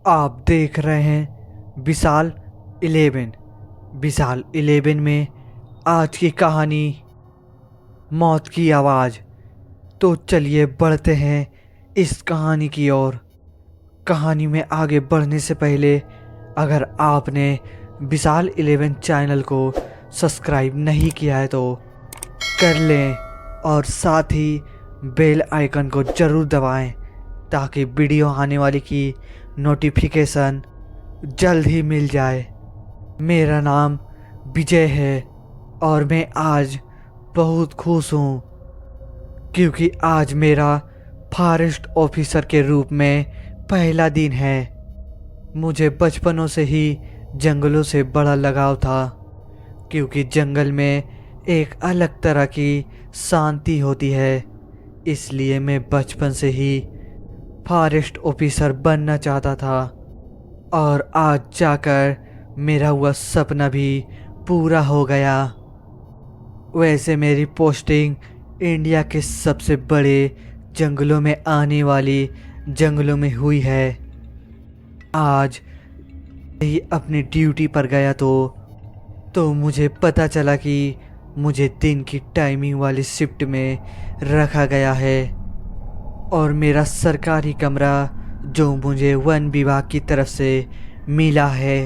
आप देख रहे हैं विशाल 11। विशाल 11 में आज की कहानी मौत की आवाज़। तो चलिए बढ़ते हैं इस कहानी की ओर। कहानी में आगे बढ़ने से पहले अगर आपने विशाल 11 चैनल को सब्सक्राइब नहीं किया है तो कर लें और साथ ही बेल आइकन को ज़रूर दबाएं ताकि वीडियो आने वाली की नोटिफिकेशन जल्द ही मिल जाए। मेरा नाम विजय है और मैं आज बहुत खुश हूँ क्योंकि आज मेरा फॉरेस्ट ऑफिसर के रूप में पहला दिन है। मुझे बचपनों से ही जंगलों से बड़ा लगाव था क्योंकि जंगल में एक अलग तरह की शांति होती है। इसलिए मैं बचपन से ही फॉरेस्ट ऑफिसर बनना चाहता था और आज जाकर मेरा वह सपना भी पूरा हो गया। वैसे मेरी पोस्टिंग इंडिया के सबसे बड़े जंगलों में आने वाली जंगलों में हुई है। आज ही अपनी ड्यूटी पर गया तो मुझे पता चला कि मुझे दिन की टाइमिंग वाली शिफ्ट में रखा गया है और मेरा सरकारी कमरा जो मुझे वन विभाग की तरफ से मिला है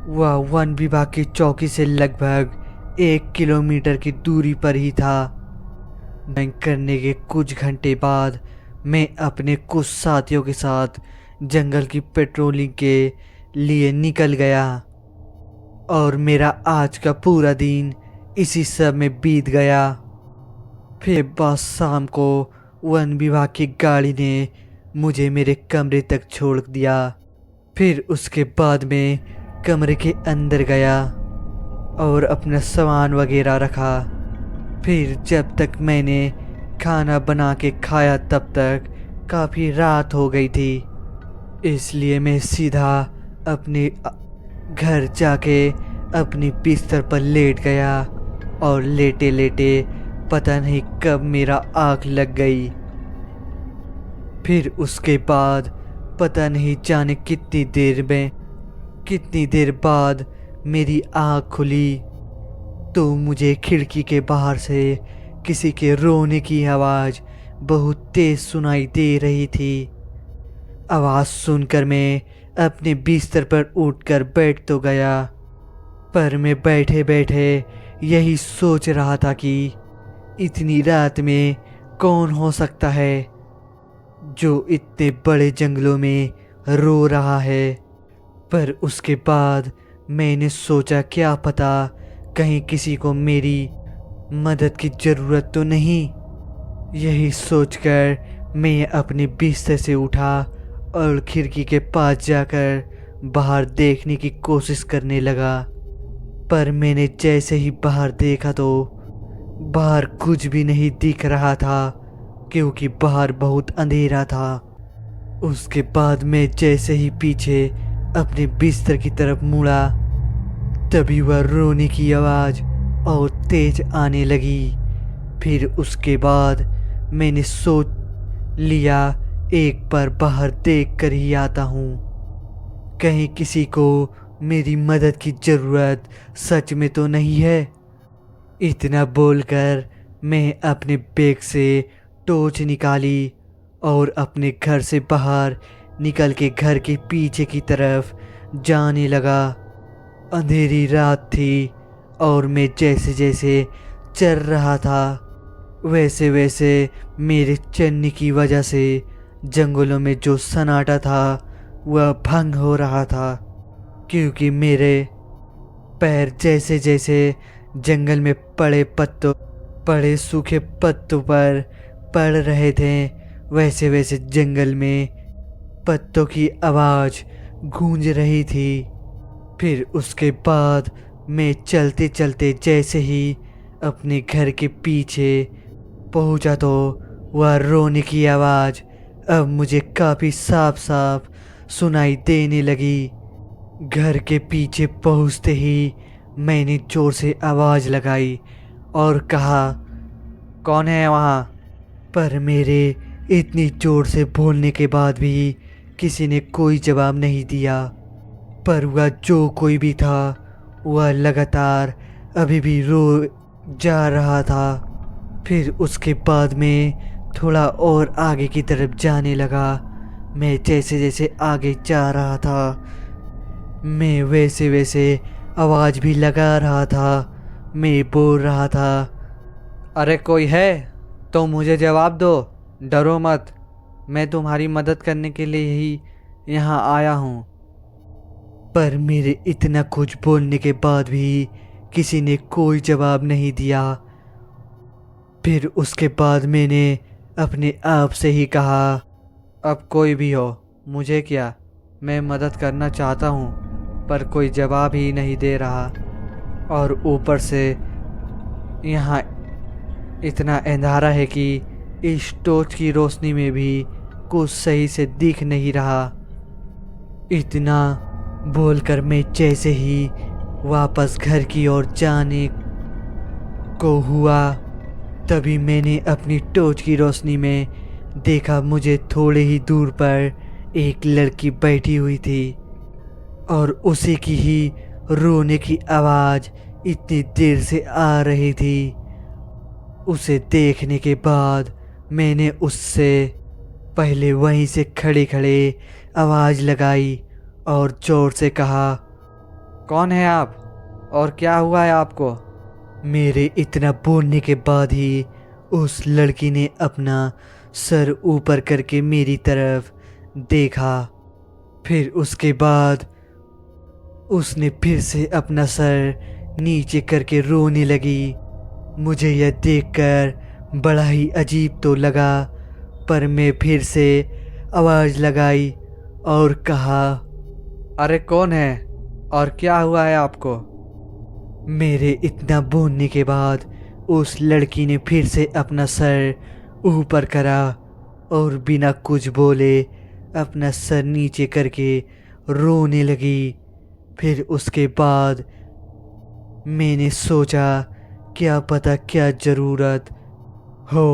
वह वन विभाग की चौकी से लगभग 1 किलोमीटर की दूरी पर ही था। बैंक करने के कुछ घंटे बाद मैं अपने कुछ साथियों के साथ जंगल की पेट्रोलिंग के लिए निकल गया और मेरा आज का पूरा दिन इसी सब में बीत गया। फिर बस शाम को वन विभाग की गाड़ी ने मुझे मेरे कमरे तक छोड़ दिया। फिर उसके बाद मैं कमरे के अंदर गया और अपना सामान वगैरह रखा। फिर जब तक मैंने खाना बना के खाया तब तक काफ़ी रात हो गई थी। इसलिए मैं सीधा अपने घर जाके अपनी बिस्तर पर लेट गया और लेटे लेटे पता नहीं कब मेरा आँख लग गई। फिर उसके बाद पता नहीं जाने कितनी देर बाद मेरी आँख खुली तो मुझे खिड़की के बाहर से किसी के रोने की आवाज़ बहुत तेज़ सुनाई दे रही थी। आवाज़ सुनकर मैं अपने बिस्तर पर उठकर बैठ तो गया पर मैं बैठे बैठे यही सोच रहा था कि इतनी रात में कौन हो सकता है जो इतने बड़े जंगलों में रो रहा है। पर उसके बाद मैंने सोचा क्या पता कहीं किसी को मेरी मदद की ज़रूरत तो नहीं। यही सोचकर मैं अपने बिस्तर से उठा और खिड़की के पास जाकर बाहर देखने की कोशिश करने लगा। पर मैंने जैसे ही बाहर देखा तो बाहर कुछ भी नहीं दिख रहा था क्योंकि बाहर बहुत अंधेरा था। उसके बाद मैं जैसे ही पीछे अपने बिस्तर की तरफ मुड़ा तभी वह रोने की आवाज़ और तेज आने लगी। फिर उसके बाद मैंने सोच लिया एक बार बाहर देख कर ही आता हूँ कहीं किसी को मेरी मदद की ज़रूरत सच में तो नहीं है। इतना बोलकर मैं अपने बैग से टॉर्च निकाली और अपने घर से बाहर निकल के घर के पीछे की तरफ जाने लगा। अंधेरी रात थी और मैं जैसे जैसे चल रहा था वैसे वैसे मेरे चलने की वजह से जंगलों में जो सन्नाटा था वह भंग हो रहा था क्योंकि मेरे पैर जैसे जैसे जंगल में पड़े सूखे पत्तों पर पड़ रहे थे वैसे वैसे जंगल में पत्तों की आवाज़ गूंज रही थी। फिर उसके बाद मैं चलते चलते जैसे ही अपने घर के पीछे पहुंचा तो वह रोने की आवाज़ अब मुझे काफ़ी साफ साफ सुनाई देने लगी। घर के पीछे पहुंचते ही मैंने ज़ोर से आवाज़ लगाई और कहा, कौन है वहाँ? पर मेरे इतनी ज़ोर से बोलने के बाद भी किसी ने कोई जवाब नहीं दिया, पर वह जो कोई भी था वह लगातार अभी भी रो जा रहा था। फिर उसके बाद में थोड़ा और आगे की तरफ जाने लगा। मैं जैसे जैसे आगे जा रहा था, मैं वैसे वैसे आवाज़ भी लगा रहा था। मैं बोल रहा था, अरे कोई है तो मुझे जवाब दो, डरो मत, मैं तुम्हारी मदद करने के लिए ही यहाँ आया हूँ। पर मेरे इतना कुछ बोलने के बाद भी किसी ने कोई जवाब नहीं दिया। फिर उसके बाद मैंने अपने आप से ही कहा, अब कोई भी हो मुझे क्या, मैं मदद करना चाहता हूँ पर कोई जवाब ही नहीं दे रहा। और ऊपर से यहाँ इतना अंधारा है कि इस टॉर्च की रोशनी में भी कुछ सही से दिख नहीं रहा। इतना बोलकर मैं जैसे ही वापस घर की ओर जाने को हुआ, तभी मैंने अपनी टॉर्च की रोशनी में देखा मुझे थोड़े ही दूर पर एक लड़की बैठी हुई थी और उसी की ही रोने की आवाज़ इतनी देर से आ रही थी। उसे देखने के बाद मैंने उससे पहले वहीं से खड़े खड़े आवाज़ लगाई और ज़ोर से कहा, कौन है आप और क्या हुआ है आपको? मेरे इतना बोलने के बाद ही उस लड़की ने अपना सर ऊपर करके मेरी तरफ देखा। फिर उसके बाद उसने फिर से अपना सर नीचे करके रोने लगी। मुझे यह देखकर बड़ा ही अजीब तो लगा, पर मैं फिर से आवाज़ लगाई और कहा, अरे कौन है और क्या हुआ है आपको? मेरे इतना बोलने के बाद उस लड़की ने फिर से अपना सर ऊपर करा और बिना कुछ बोले अपना सर नीचे करके रोने लगी। फिर उसके बाद मैंने सोचा, क्या पता क्या ज़रूरत हो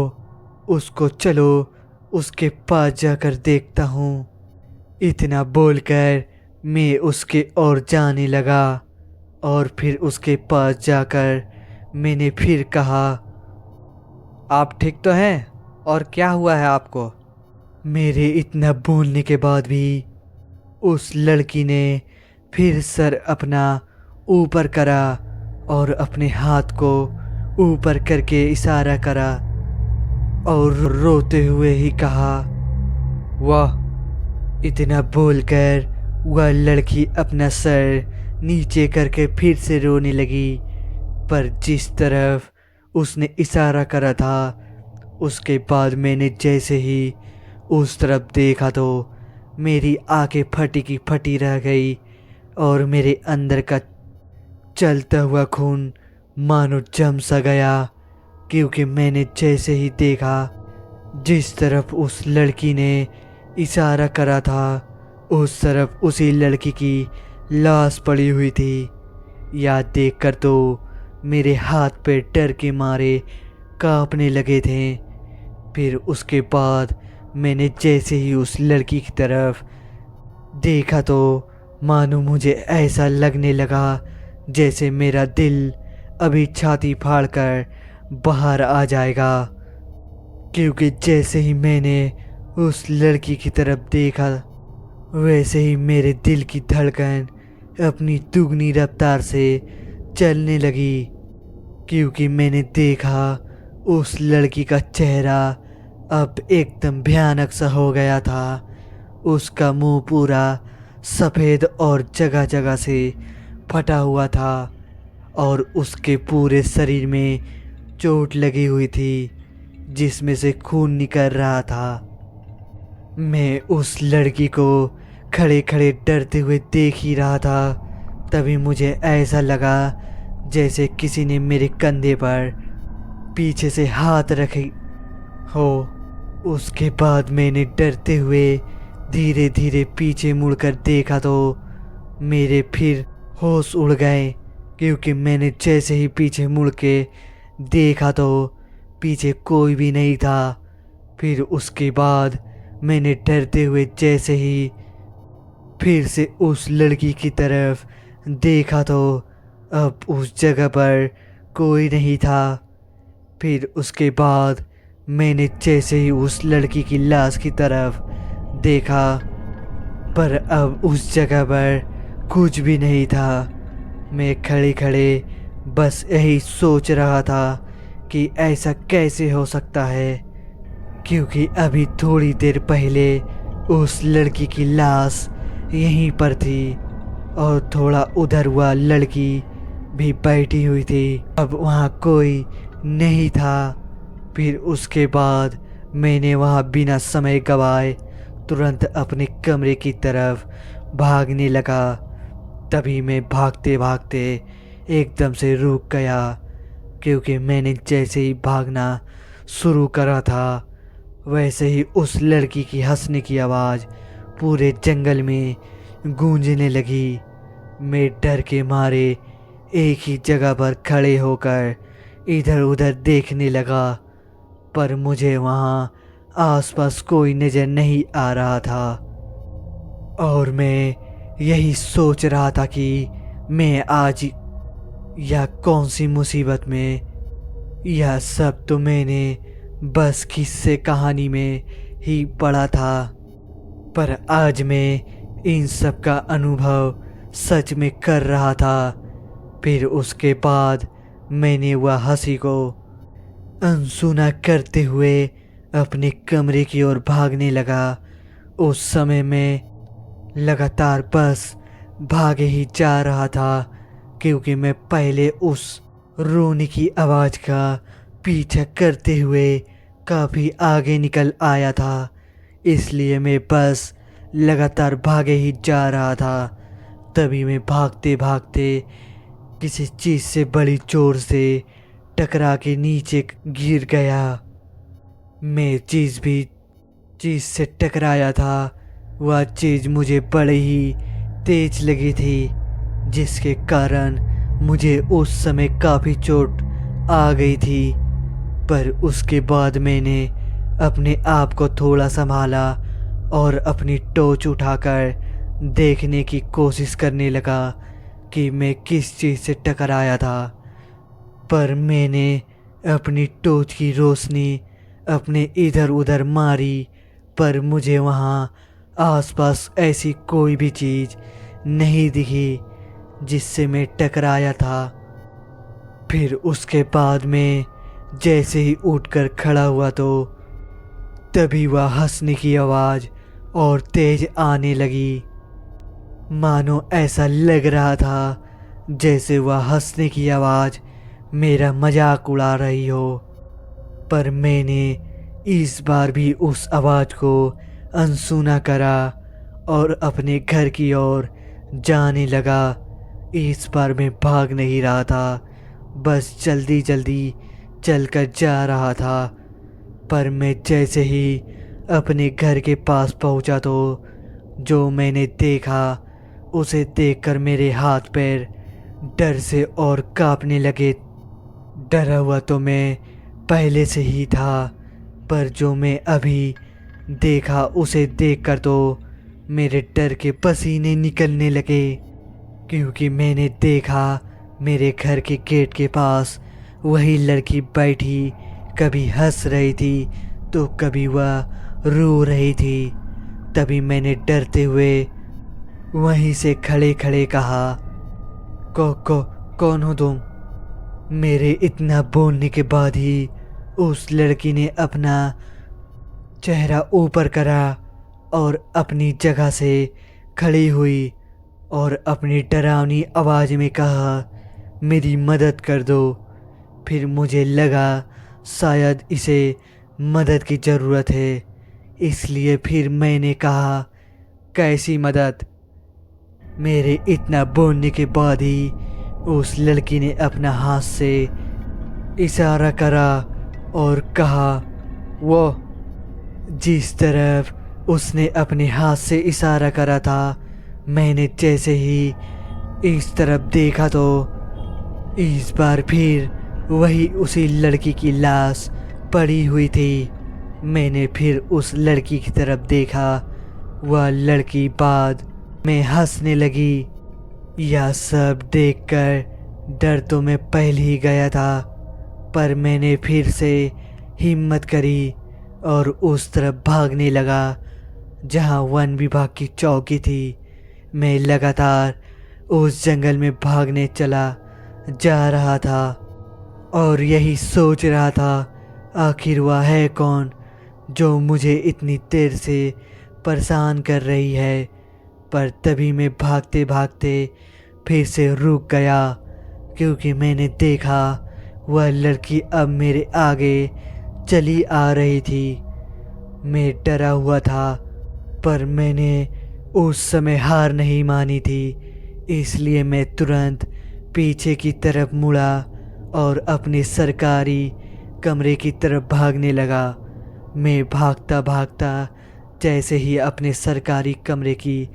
उसको, चलो उसके पास जाकर देखता हूँ। इतना बोलकर मैं उसके ओर जाने लगा और फिर उसके पास जाकर मैंने फिर कहा, आप ठीक तो हैं और क्या हुआ है आपको? मेरे इतना बोलने के बाद भी उस लड़की ने फिर सर अपना ऊपर करा और अपने हाथ को ऊपर करके इशारा करा और रोते हुए ही कहा, वाह। इतना बोलकर वह लड़की अपना सर नीचे करके फिर से रोने लगी। पर जिस तरफ उसने इशारा करा था, उसके बाद मैंने जैसे ही उस तरफ देखा तो मेरी आंखें फटी की फटी रह गई और मेरे अंदर का चलता हुआ खून मानो जम सा गया, क्योंकि मैंने जैसे ही देखा जिस तरफ उस लड़की ने इशारा करा था उस तरफ उसी लड़की की लाश पड़ी हुई थी। यह देखकर तो मेरे हाथ पे डर के मारे कांपने लगे थे। फिर उसके बाद मैंने जैसे ही उस लड़की की तरफ देखा तो मानो मुझे ऐसा लगने लगा जैसे मेरा दिल अभी छाती फाड़कर बाहर आ जाएगा, क्योंकि जैसे ही मैंने उस लड़की की तरफ देखा वैसे ही मेरे दिल की धड़कन अपनी दुगनी रफ्तार से चलने लगी, क्योंकि मैंने देखा उस लड़की का चेहरा अब एकदम भयानक सा हो गया था। उसका मुंह पूरा सफ़ेद और जगह जगह से फटा हुआ था और उसके पूरे शरीर में चोट लगी हुई थी, जिसमें से खून निकल रहा था। मैं उस लड़की को खड़े खड़े डरते हुए देख ही रहा था, तभी मुझे ऐसा लगा जैसे किसी ने मेरे कंधे पर पीछे से हाथ रखे हो। उसके बाद मैंने डरते हुए धीरे धीरे पीछे मुड़कर देखा तो मेरे फिर होश उड़ गए, क्योंकि मैंने जैसे ही पीछे मुड़ के देखा तो पीछे कोई भी नहीं था। फिर उसके बाद मैंने डरते हुए जैसे ही फिर से उस लड़की की तरफ देखा तो अब उस जगह पर कोई नहीं था। फिर उसके बाद मैंने जैसे ही उस लड़की की लाश की तरफ देखा, पर अब उस जगह पर कुछ भी नहीं था। मैं खड़े खड़े बस यही सोच रहा था कि ऐसा कैसे हो सकता है, क्योंकि अभी थोड़ी देर पहले उस लड़की की लाश यहीं पर थी और थोड़ा उधर हुआ लड़की भी बैठी हुई थी। अब वहाँ कोई नहीं था। फिर उसके बाद मैंने वहाँ बिना समय गवाए तुरंत अपने कमरे की तरफ भागने लगा। तभी मैं भागते भागते एकदम से रुक गया, क्योंकि मैंने जैसे ही भागना शुरू करा था वैसे ही उस लड़की की हंसने की आवाज़ पूरे जंगल में गूंजने लगी। मैं डर के मारे एक ही जगह पर खड़े होकर इधर उधर देखने लगा, पर मुझे वहाँ आसपास कोई नज़र नहीं आ रहा था। और मैं यही सोच रहा था कि मैं आज या कौन सी मुसीबत में, यह सब तो मैंने बस किस्से कहानी में ही पढ़ा था, पर आज मैं इन सब का अनुभव सच में कर रहा था। फिर उसके बाद मैंने वह हंसी को अनसुना करते हुए अपने कमरे की ओर भागने लगा। उस समय मैं लगातार बस भागे ही जा रहा था, क्योंकि मैं पहले उस रोने की आवाज़ का पीछा करते हुए काफ़ी आगे निकल आया था। इसलिए मैं बस लगातार भागे ही जा रहा था। तभी मैं भागते भागते किसी चीज़ से बड़ी जोर से टकरा के नीचे गिर गया। मैं चीज़ से टकराया था, वह चीज़ मुझे बड़ी ही तेज लगी थी, जिसके कारण मुझे उस समय काफ़ी चोट आ गई थी। पर उसके बाद मैंने अपने आप को थोड़ा संभाला और अपनी टॉर्च उठाकर देखने की कोशिश करने लगा कि मैं किस चीज़ से टकराया था। पर मैंने अपनी टॉर्च की रोशनी अपने इधर उधर मारी, पर मुझे वहाँ आसपास ऐसी कोई भी चीज़ नहीं दिखी जिससे मैं टकराया था। फिर उसके बाद मैं जैसे ही उठकर खड़ा हुआ तो तभी वह हंसने की आवाज़ और तेज आने लगी। मानो ऐसा लग रहा था जैसे वह हंसने की आवाज़ मेरा मजाक उड़ा रही हो। पर मैंने इस बार भी उस आवाज़ को अनसुना करा और अपने घर की ओर जाने लगा। इस बार मैं भाग नहीं रहा था, बस जल्दी जल्दी चलकर जा रहा था। पर मैं जैसे ही अपने घर के पास पहुंचा तो जो मैंने देखा उसे देखकर मेरे हाथ पैर डर से और कांपने लगे। डरा हुआ तो मैं पहले से ही था, पर जो मैं अभी देखा उसे देखकर तो मेरे डर के पसीने निकलने लगे, क्योंकि मैंने देखा मेरे घर के गेट के पास वही लड़की बैठी, कभी हंस रही थी तो कभी वह रो रही थी। तभी मैंने डरते हुए वहीं से खड़े खड़े कहा, कौन हो तुम? मेरे इतना बोलने के बाद ही उस लड़की ने अपना चेहरा ऊपर करा और अपनी जगह से खड़ी हुई और अपनी डरावनी आवाज़ में कहा, मेरी मदद कर दो। फिर मुझे लगा शायद इसे मदद की ज़रूरत है, इसलिए फिर मैंने कहा, कैसी मदद? मेरे इतना बोलने के बाद ही उस लड़की ने अपना हाथ से इशारा करा और कहा, वो जिस तरफ उसने अपने हाथ से इशारा करा था, मैंने जैसे ही इस तरफ देखा तो इस बार फिर वही उसी लड़की की लाश पड़ी हुई थी। मैंने फिर उस लड़की की तरफ देखा। वह लड़की बाद मैं हंसने लगी। यह सब देखकर डर तो मैं पहले ही गया था, पर मैंने फिर से हिम्मत करी और उस तरफ भागने लगा जहां वन विभाग की चौकी थी। मैं लगातार उस जंगल में भागने चला जा रहा था और यही सोच रहा था आखिर वह है कौन जो मुझे इतनी देर से परेशान कर रही है। पर तभी मैं भागते भागते फिर से रुक गया, क्योंकि मैंने देखा वह लड़की अब मेरे आगे चली आ रही थी। मैं डरा हुआ था, पर मैंने उस समय हार नहीं मानी थी, इसलिए मैं तुरंत पीछे की तरफ मुड़ा और अपने सरकारी कमरे की तरफ भागने लगा। मैं भागता भागता जैसे ही अपने सरकारी कमरे की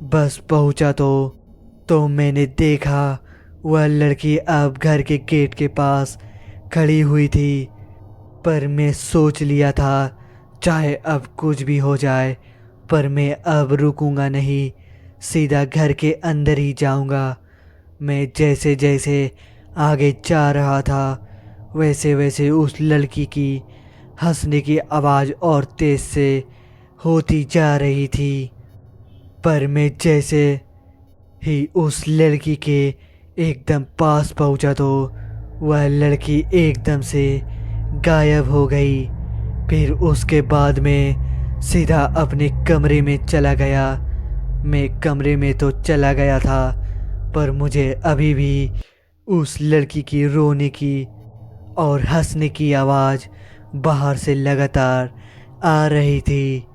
बस पहुंचा तो मैंने देखा वह लड़की अब घर के गेट के पास खड़ी हुई थी। पर मैं सोच लिया था चाहे अब कुछ भी हो जाए, पर मैं अब रुकूंगा नहीं, सीधा घर के अंदर ही जाऊंगा। मैं जैसे जैसे आगे जा रहा था वैसे वैसे उस लड़की की हंसने की आवाज़ और तेज से होती जा रही थी। पर मैं जैसे ही उस लड़की के एकदम पास पहुंचा तो वह लड़की एकदम से गायब हो गई। फिर उसके बाद मैं सीधा अपने कमरे में चला गया। मैं कमरे में तो चला गया था, पर मुझे अभी भी उस लड़की की रोने की और हंसने की आवाज़ बाहर से लगातार आ रही थी।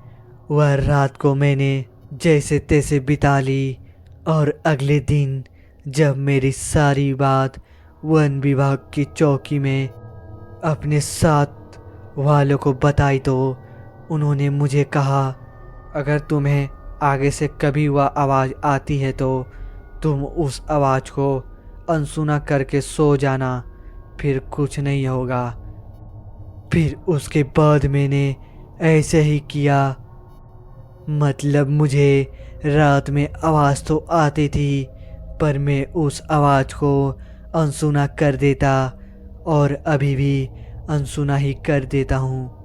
वह रात को मैंने जैसे तैसे बिता ली और अगले दिन जब मेरी सारी बात वन विभाग की चौकी में अपने साथ वालों को बताई तो उन्होंने मुझे कहा, अगर तुम्हें आगे से कभी वह आवाज़ आती है तो तुम उस आवाज़ को अनसुना करके सो जाना, फिर कुछ नहीं होगा। फिर उसके बाद मैंने ऐसे ही किया। मतलब मुझे रात में आवाज़ तो आती थी, पर मैं उस आवाज़ को अनसुना कर देता और अभी भी अनसुना ही कर देता हूँ।